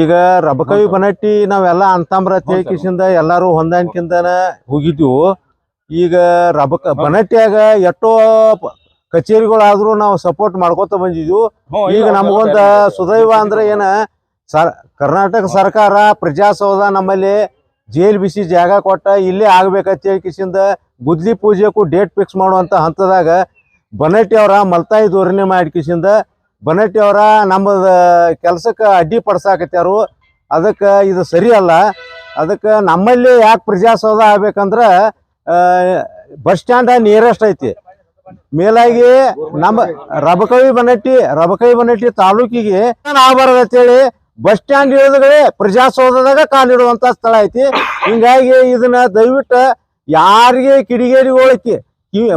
ಈಗ ರಬಕವಿ ಬನಟ್ಟಿ ನಾವೆಲ್ಲ ಅಂತಂಬ್ರ ತೇಕಿಸಿಂದ ಎಲ್ಲಾರು ಹೊಂದಾಣಿಕೆಂದನ ಹೋಗಿದ್ವು. ಈಗ ಬನಟ್ಟಿಯಾಗ ಎಷ್ಟೋ ಕಚೇರಿಗಳಾದ್ರೂ ನಾವು ಸಪೋರ್ಟ್ ಮಾಡ್ಕೋತ ಬಂದಿದ್ವು. ಈಗ ನಮಗೊಂದ ಸುದೈವ ಅಂದ್ರೆ ಏನ ಕರ್ನಾಟಕ ಸರ್ಕಾರ ಪ್ರಜಾಸೌಧ ನಮ್ಮಲ್ಲಿ ಜೈಲ್ ಬಿಸಿ ಜಾಗ ಕೊಟ್ಟ ಇಲ್ಲೇ ಆಗ್ಬೇಕಂತ ಹೇಳಿಕಿಸಿಂದ ಗುದ್ಲಿ ಪೂಜೆಕ್ಕೂ ಡೇಟ್ ಫಿಕ್ಸ್ ಮಾಡುವಂತ ಹಂತದಾಗ ಬನಟ್ಟಿ ಅವರ ಮಲ್ತಾಯಿ ಧೋರಣೆ ಮಾಡಿಕಿಸಿಂದ ಬನಟ್ಟಿ ಅವರ ನಮ್ಮ ಕೆಲಸಕ್ಕೆ ಅಡ್ಡಿ ಪಡಿಸಾಕತ್ಯಾರು. ಅದಕ್ಕೆ ಇದು ಸರಿ ಅಲ್ಲ. ಅದಕ್ಕೆ ನಮ್ಮಲ್ಲಿ ಯಾಕೆ ಪ್ರಜಾಸೌಧ ಆಗ್ಬೇಕಂದ್ರೆ ಬಸ್ ಸ್ಟ್ಯಾಂಡ್ ನಿಯರೆಸ್ಟ್ ಐತಿ. ಮೇಲಾಗಿ ನಮ್ಮ ರಬಕವಿ ಬನಟ್ಟಿ ತಾಲೂಕಿಗೆ ಆಗಬಾರದು ಅಂತೇಳಿ ಬಸ್ ಸ್ಟ್ಯಾಂಡ್ ಇಳಿದ್ರೆ ಪ್ರಜಾಸೌಧದಾಗ ಕಾಲಿಡುವಂತ ಸ್ಥಳ ಐತಿ. ಹಿಂಗಾಗಿ ಇದನ್ನ ದಯವಿಟ್ಟು ಯಾರಿಗೆ ಕಿಡಿಗೇಡಿಗಳಕ್ಕೆ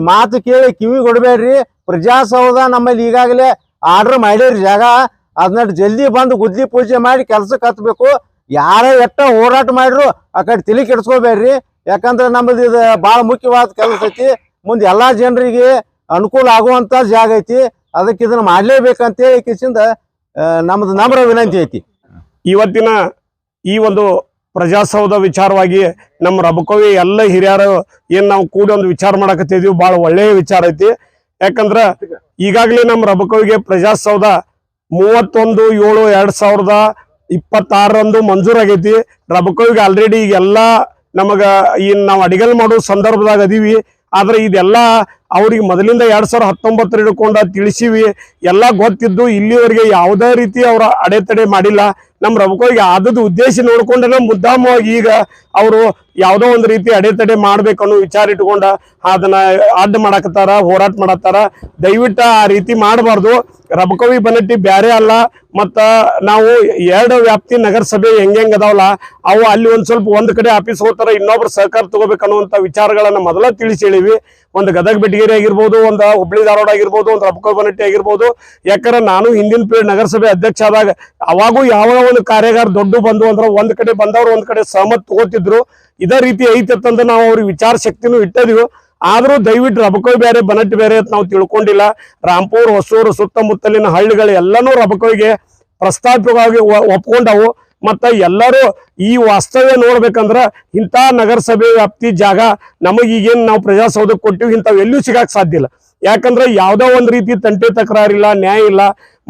ಮಾತು ಕೇಳಿ ಕಿವಿ ಕೊಡಬೇಡ್ರಿ. ಪ್ರಜಾಸೌಧ ನಮ್ಮಲ್ಲಿ ಈಗಾಗಲೇ ಆರ್ಡರ್ ಮಾಡಿರಿ ಜಾಗ, ಅದನ್ನ ಜಲ್ದಿ ಬಂದು ಗುದ್ಲಿ ಪೂಜೆ ಮಾಡಿ ಕೆಲ್ಸಕ್ಕೆ ಹತ್ಬೇಕು. ಯಾರೇ ಎಷ್ಟ ಹೋರಾಟ ಮಾಡ್ರು ಆ ಕಡೆ ತಲೆ ಕೆಡಿಸ್ಕೋಬೇಡ್ರಿ. ಯಾಕಂದ್ರೆ ನಮ್ಮದು ಇದು ಭಾಳ ಮುಖ್ಯವಾದ ಕೆಲಸ ಐತಿ. ಮುಂದೆ ಎಲ್ಲಾ ಜನರಿಗೆ ಅನುಕೂಲ ಆಗುವಂತ ಜಾಗ ಐತಿ. ಅದಕ್ಕೆ ಇದನ್ನ ಮಾಡ್ಲೇಬೇಕಂತೇಳಿ ಕಿಸಿಂದ ನಮ್ದು ನಮ್ರ ವಿನಂತಿ ಐತಿ. ಇವತ್ತಿನ ಈ ಒಂದು ಪ್ರಜಾಸೌಧ ವಿಚಾರವಾಗಿ ನಮ್ಮ ರಬಕವಿ ಎಲ್ಲ ಹಿರಿಯರು ಏನ್ ನಾವು ಕೂಡಿ ಒಂದು ವಿಚಾರ ಮಾಡಕತ್ತಿದೀವಿ. ಬಹಳ ಒಳ್ಳೆಯ ವಿಚಾರ ಐತಿ. ಯಾಕಂದ್ರ ಈಗಾಗಲೇ ನಮ್ಮ ರಬಕವಿಗೆ ಪ್ರಜಾಸೌಧ 31/7/2026 ಮಂಜೂರಾಗೈತಿ. ರಬಕವಿಗೆ ಆಲ್ರೆಡಿ ಈಗೆಲ್ಲ ನಮಗ ನಾವು ಅಡಿಗಲ್ ಮಾಡೋ ಸಂದರ್ಭದಾಗ ಅದೀವಿ. ಆದ್ರೆ ಇದೆಲ್ಲ ಅವ್ರಿಗೆ ಮೊದಲಿಂದ 2019 ಹಿಡ್ಕೊಂಡ ತಿಳಿಸಿವಿ. ಎಲ್ಲ ಗೊತ್ತಿದ್ದು ಇಲ್ಲಿವರೆಗೆ ಯಾವುದೇ ರೀತಿ ಅವ್ರ ಅಡೆತಡೆ ಮಾಡಿಲ್ಲ. ನಮ್ಮ ರಬಕವಿಗೆ ಆದದ್ದು ಉದ್ದೇಶ ನೋಡ್ಕೊಂಡ ಮುದ್ದಾಮವಾಗಿ ಈಗ ಅವರು ಯಾವುದೋ ಒಂದು ರೀತಿ ಅಡೆತಡೆ ಮಾಡ್ಬೇಕನ್ನೋ ವಿಚಾರ ಇಟ್ಕೊಂಡ ಅದನ್ನ ಅಡ್ಡ ಮಾಡಕತ್ತಾರ, ಹೋರಾಟ ಮಾಡತ್ತಾರ. ದಯವಿಟ್ಟು ಆ ರೀತಿ ಮಾಡಬಾರ್ದು. ರಬಕವಿ ಬನಟ್ಟಿ ಬ್ಯಾರೆ ಅಲ್ಲ. ಮತ್ತ ನಾವು 2 ವ್ಯಾಪ್ತಿ ನಗರಸಭೆ ಹೆಂಗ್ ಅದಾವಲ್ಲ ಅವು ಅಲ್ಲಿ ಒಂದ್ ಕಡೆ ಆಫೀಸ್ ಹೋಗ್ತಾರ, ಇನ್ನೊಬ್ರು ಸಹಕಾರ ತಗೋಬೇಕನ್ನುವಂತ ವಿಚಾರಗಳನ್ನ ಮೊದಲ ತಿಳಿಸಿ ಹೇಳಿವಿ. ಒಂದು ಗದಗ ಬೆಟಗೇರಿ ಆಗಿರ್ಬೋದು, ಒಂದು ಹುಬ್ಳಿ ಧಾರವಾಡ ಆಗಿರ್ಬೋದು, ಒಂದು ರಬಕವಿ ಬನಟ್ಟಿ ಆಗಿರ್ಬೋದು. ಯಾಕಂದ್ರೆ ನಾನು ಹಿಂದಿನ ಪೀಳಿಗೆ ನಗರಸಭೆ ಅಧ್ಯಕ್ಷ ಆದಾಗ ಅವಾಗೂ ಯಾವ ಒಂದು ಕಾರ್ಯಾಗಾರ ದೊಡ್ಡ ಬಂದು ಅಂದ್ರೆ ಒಂದ್ ಕಡೆ ಬಂದವ್ರು ಒಂದ್ ಕಡೆ ಸಹಮತ ತಗೋತಿದ್ರು. ಇದೇ ರೀತಿ ಐತಂದ ನಾವು ಅವ್ರಿಗೆ ವಿಚಾರ ಶಕ್ತಿನೂ ಇಟ್ಟಿದ್ವಿ. ಆದ್ರೂ ದಯವಿಟ್ಟು ರಬಕವಿ ಬೇರೆ ಬನಟ್ಟಿ ಬೇರೆ ಅಂತ ನಾವು ತಿಳ್ಕೊಂಡಿಲ್ಲ. ರಾಂಪುರ್, ಹೊಸೂರು ಸುತ್ತಮುತ್ತಲಿನ ಹಳ್ಳಿಗಳು ಎಲ್ಲಾನು ರಬಕವಿಗೆ ಪ್ರಸ್ತಾಪಿಕವಾಗಿ ಒಪ್ಕೊಂಡವು. ಮತ್ತ ಎಲ್ಲರೂ ಈ ವಾಸ್ತವ್ಯ ನೋಡ್ಬೇಕಂದ್ರ ಇಂಥ ನಗರಸಭೆ ವ್ಯಾಪ್ತಿ ಜಾಗ ನಮಗೀಗೇನು ನಾವು ಪ್ರಜಾಸೌಧಕ್ಕೆ ಕೊಟ್ಟಿವಿ ಇಂಥವು ಎಲ್ಲೂ ಸಿಗಾಕ್ ಸಾಧ್ಯ ಇಲ್ಲ. ಯಾಕಂದ್ರೆ ಯಾವ್ದೋ ಒಂದ್ ರೀತಿ ತಂಟೆ ತಕರಾರಿಲ್ಲ, ನ್ಯಾಯ ಇಲ್ಲ.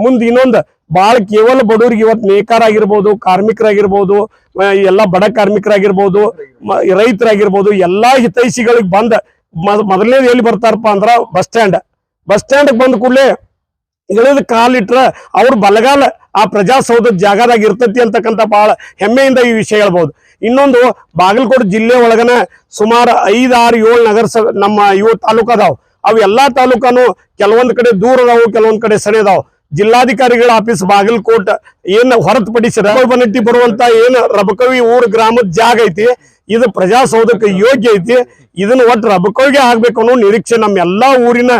ಮುಂದೆ ಇನ್ನೊಂದು ಭಾಳ ಕೇವಲ ಬಡವರಿಗೆ ಇವತ್ತು ನೇಕಾರ ಆಗಿರ್ಬೋದು, ಕಾರ್ಮಿಕರಾಗಿರ್ಬೋದು, ಎಲ್ಲ ಬಡ ಕಾರ್ಮಿಕರಾಗಿರ್ಬೋದು, ರೈತರಾಗಿರ್ಬೋದು, ಎಲ್ಲಾ ಹಿತೈಷಿಗಳಿಗೆ ಬಂದ ಮೊದಲನೇದು ಎಲ್ಲಿ ಬರ್ತಾರಪ್ಪ ಅಂದ್ರ ಬಸ್ ಸ್ಟ್ಯಾಂಡ್ ಬಂದ ಕೂಡಲೇ ಇಳಿದ ಕಾಲಿಟ್ರ ಅವ್ರ ಬಲಗಾಲ ಆ ಪ್ರಜಾಸೌಧದ ಜಾಗದಾಗ ಇರ್ತತಿ ಅಂತಕ್ಕಂಥ ಬಹಳ ಹೆಮ್ಮೆಯಿಂದ ಈ ವಿಷಯ ಹೇಳ್ಬೋದು. ಇನ್ನೊಂದು ಬಾಗಲಕೋಟೆ ಜಿಲ್ಲೆ ಒಳಗನ ಸುಮಾರು 5, 6, 7 ನಗರಸಭೆ ನಮ್ಮ ಇವು ತಾಲೂಕು ಅದಾವ. ಅವು ಎಲ್ಲಾ ತಾಲೂಕನು ಕೆಲವೊಂದ್ ಕಡೆ ದೂರ ಅದಾವು, ಕೆಲವೊಂದ್ ಕಡೆ ಸರಿ ಅದಾವ. ಜಿಲ್ಲಾಧಿಕಾರಿಗಳ ಆಫೀಸ್ ಬಾಗಲಕೋಟೆ ಏನ್ ಹೊರತುಪಡಿಸಿ ಬನಟ್ಟಿ ಬರುವಂತ ಏನ್ ರಬಕವಿ ಊರ್ ಗ್ರಾಮದ ಜಾಗ ಐತಿ, ಇದು ಪ್ರಜಾಸೌಧಕ್ಕೆ ಯೋಗ್ಯ ಐತಿ. ಇದನ್ನ ಒಟ್ಟು ರಬಕವಿಗೆ ಆಗ್ಬೇಕು ಅನ್ನೋ ನಿರೀಕ್ಷೆ ನಮ್ಮ ಎಲ್ಲಾ ಊರಿನ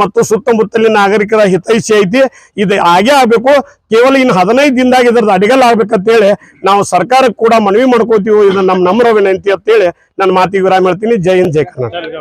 ಮತ್ತು ಸುತ್ತಮುತ್ತಲಿನ ನಾಗರಿಕರ ಹಿತೈಷಿ ಐತಿ. ಇದು ಆಗೇ ಆಗ್ಬೇಕು. ಕೇವಲ ಇನ್ನು 15 ದಿನದಾಗ ಇದ್ರದ್ದು ಅಡಿಗಲ್ ಆಗ್ಬೇಕಂತೇಳಿ ನಾವು ಸರ್ಕಾರಕ್ಕೆ ಕೂಡ ಮನವಿ ಮಾಡ್ಕೋತೀವಿ. ಇದು ನಮ್ಮ ನಮ್ರ ವಿನಂತಿ ಅಂತೇಳಿ ನನ್ನ ಮಾತಿಗೆ ವಿರಾಮ ಹೇಳ್ತೀನಿ. ಜೈ ಹಿಂದ್, ಜೈ ಕರ್ನಾಟಕ.